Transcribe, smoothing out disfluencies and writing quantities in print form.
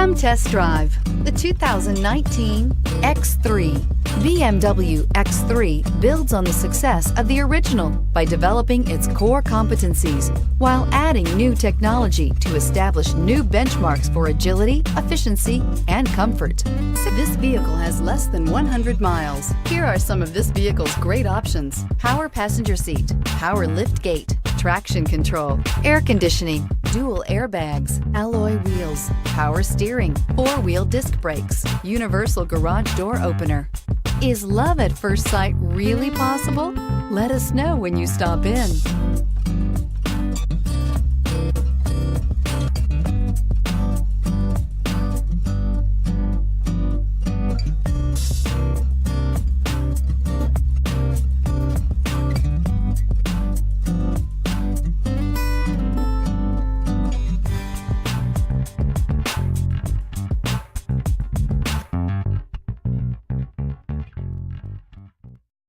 Come test drive the 2019 X3. BMW X3 builds on the success of the original by developing its core competencies while adding new technology to establish new benchmarks for agility, efficiency, and comfort. This vehicle has less than 100 miles. Here are some of this vehicle's great options: power passenger seat, power lift gate, traction control, air conditioning, dual airbags, alloy wheels, power steering, four-wheel disc brakes, universal garage door opener. Is love at first sight really possible? Let us know when you stop in.